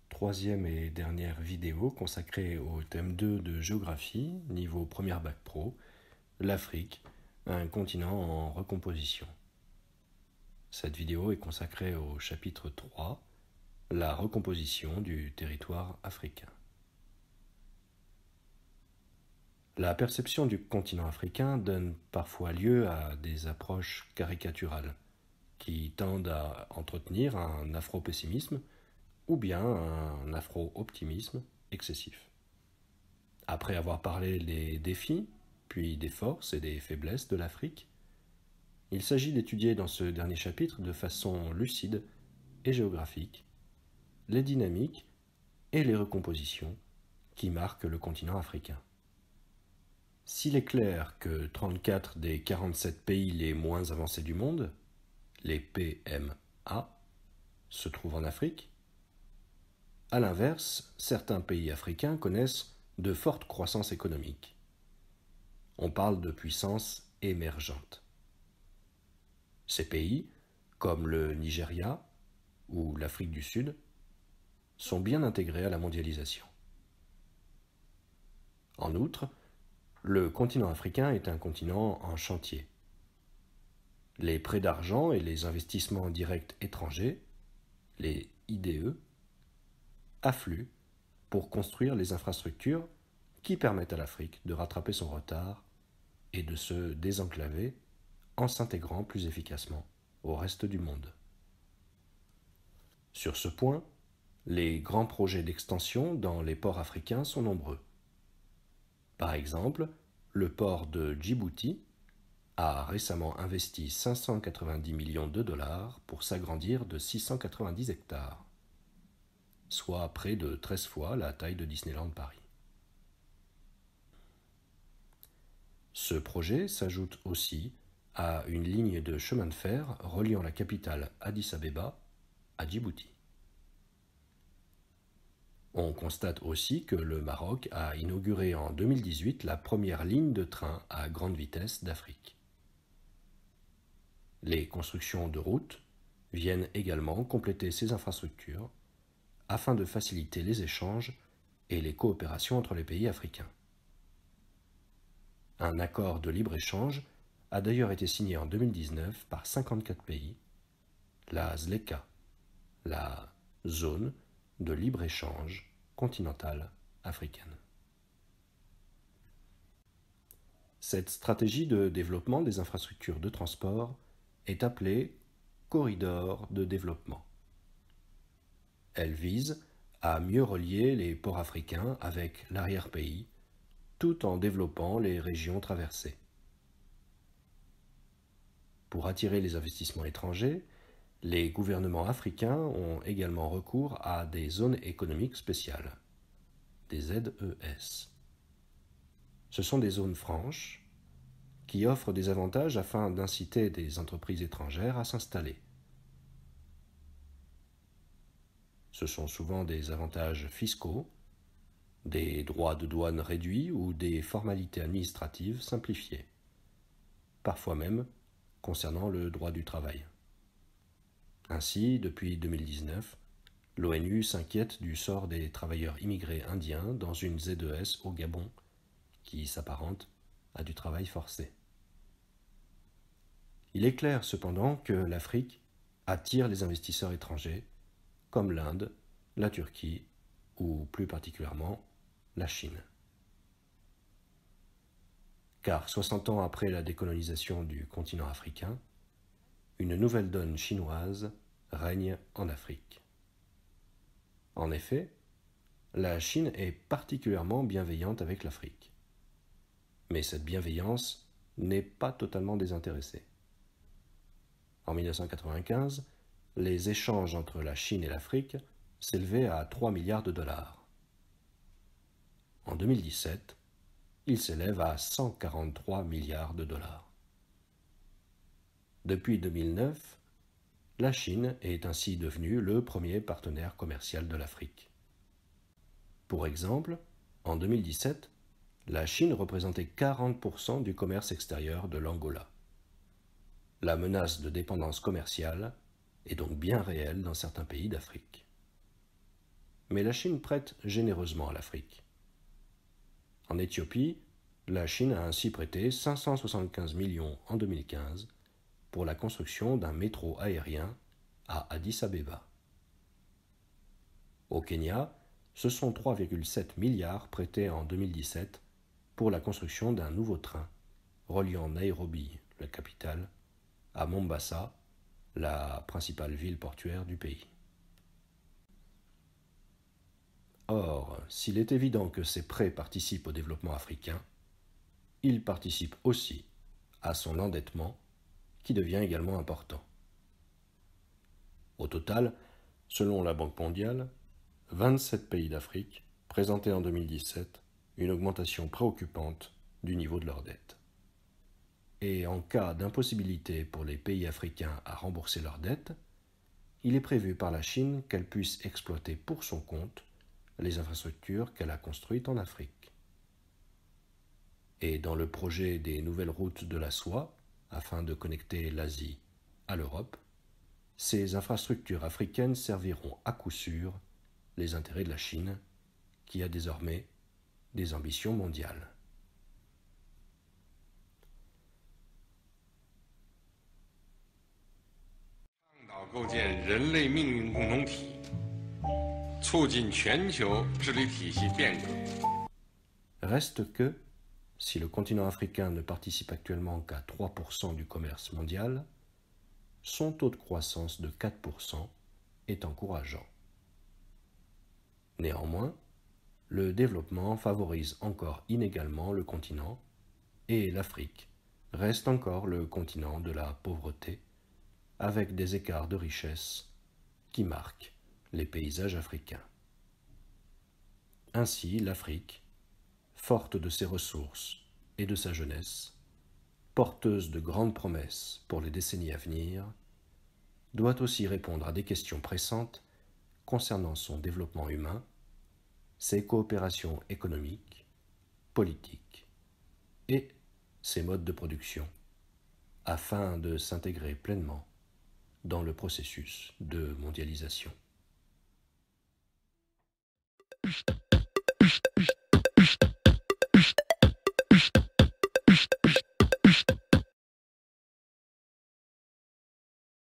Troisième et dernière vidéo consacrée au thème 2 de géographie, niveau première bac pro, l'Afrique, un continent en recomposition. Cette vidéo est consacrée au chapitre 3, la recomposition du territoire africain. La perception du continent africain donne parfois lieu à des approches caricaturales qui tendent à entretenir un afro-pessimisme ou bien un afro-optimisme excessif. Après avoir parlé des défis, puis des forces et des faiblesses de l'Afrique, il s'agit d'étudier dans ce dernier chapitre de façon lucide et géographique les dynamiques et les recompositions qui marquent le continent africain. S'il est clair que 34 des 47 pays les moins avancés du monde, les PMA, se trouvent en Afrique, à l'inverse, certains pays africains connaissent de fortes croissances économiques. On parle de puissances émergentes. Ces pays, comme le Nigeria ou l'Afrique du Sud, sont bien intégrés à la mondialisation. En outre, le continent africain est un continent en chantier. Les prêts d'argent et les investissements directs étrangers, les IDE, affluent pour construire les infrastructures qui permettent à l'Afrique de rattraper son retard et de se désenclaver en s'intégrant plus efficacement au reste du monde. Sur ce point, les grands projets d'extension dans les ports africains sont nombreux. Par exemple, le port de Djibouti a récemment investi 590 millions de dollars pour s'agrandir de 690 hectares, soit près de 13 fois la taille de Disneyland Paris. Ce projet s'ajoute aussi à une ligne de chemin de fer reliant la capitale Addis Abeba à Djibouti. On constate aussi que le Maroc a inauguré en 2018 la première ligne de train à grande vitesse d'Afrique. Les constructions de routes viennent également compléter ces infrastructures afin de faciliter les échanges et les coopérations entre les pays africains. Un accord de libre-échange a d'ailleurs été signé en 2019 par 54 pays, la ZLECA, la zone de libre-échange continentale africaine. Cette stratégie de développement des infrastructures de transport est appelée corridor de développement. Elle vise à mieux relier les ports africains avec l'arrière-pays, tout en développant les régions traversées. Pour attirer les investissements étrangers, les gouvernements africains ont également recours à des zones économiques spéciales, des ZES. Ce sont des zones franches qui offrent des avantages afin d'inciter des entreprises étrangères à s'installer. Ce sont souvent des avantages fiscaux, des droits de douane réduits ou des formalités administratives simplifiées, parfois même concernant le droit du travail. Ainsi, depuis 2019, l'ONU s'inquiète du sort des travailleurs immigrés indiens dans une ZES au Gabon, qui s'apparente à du travail forcé. Il est clair cependant que l'Afrique attire les investisseurs étrangers, comme l'Inde, la Turquie ou plus particulièrement la Chine. Car 60 ans après la décolonisation du continent africain, une nouvelle donne chinoise règne en Afrique. En effet, la Chine est particulièrement bienveillante avec l'Afrique. Mais cette bienveillance n'est pas totalement désintéressée. En 1995, les échanges entre la Chine et l'Afrique s'élevaient à 3 milliards de dollars. En 2017, ils s'élèvent à 143 milliards de dollars. Depuis 2009, la Chine est ainsi devenue le premier partenaire commercial de l'Afrique. Pour exemple, en 2017, la Chine représentait 40% du commerce extérieur de l'Angola. La menace de dépendance commerciale est donc bien réelle dans certains pays d'Afrique. Mais la Chine prête généreusement à l'Afrique. En Éthiopie, la Chine a ainsi prêté 575 millions en 2015 pour la construction d'un métro aérien à Addis Abeba. Au Kenya, ce sont 3,7 milliards prêtés en 2017 pour la construction d'un nouveau train reliant Nairobi, la capitale, à Mombasa, la principale ville portuaire du pays. Or, s'il est évident que ces prêts participent au développement africain, ils participent aussi à son endettement, qui devient également important. Au total, selon la Banque mondiale, 27 pays d'Afrique présentaient en 2017 une augmentation préoccupante du niveau de leur dette. Et en cas d'impossibilité pour les pays africains à rembourser leurs dettes, il est prévu par la Chine qu'elle puisse exploiter pour son compte les infrastructures qu'elle a construites en Afrique. Et dans le projet des nouvelles routes de la soie, afin de connecter l'Asie à l'Europe, ces infrastructures africaines serviront à coup sûr les intérêts de la Chine, qui a désormais des ambitions mondiales. Reste que, si le continent africain ne participe actuellement qu'à 3% du commerce mondial, son taux de croissance de 4% est encourageant. Néanmoins, le développement favorise encore inégalement le continent et l'Afrique reste encore le continent de la pauvreté, avec des écarts de richesse qui marquent les paysages africains. Ainsi, l'Afrique, forte de ses ressources et de sa jeunesse, porteuse de grandes promesses pour les décennies à venir, doit aussi répondre à des questions pressantes concernant son développement humain, ses coopérations économiques, politiques et ses modes de production, afin de s'intégrer pleinement dans le processus de mondialisation.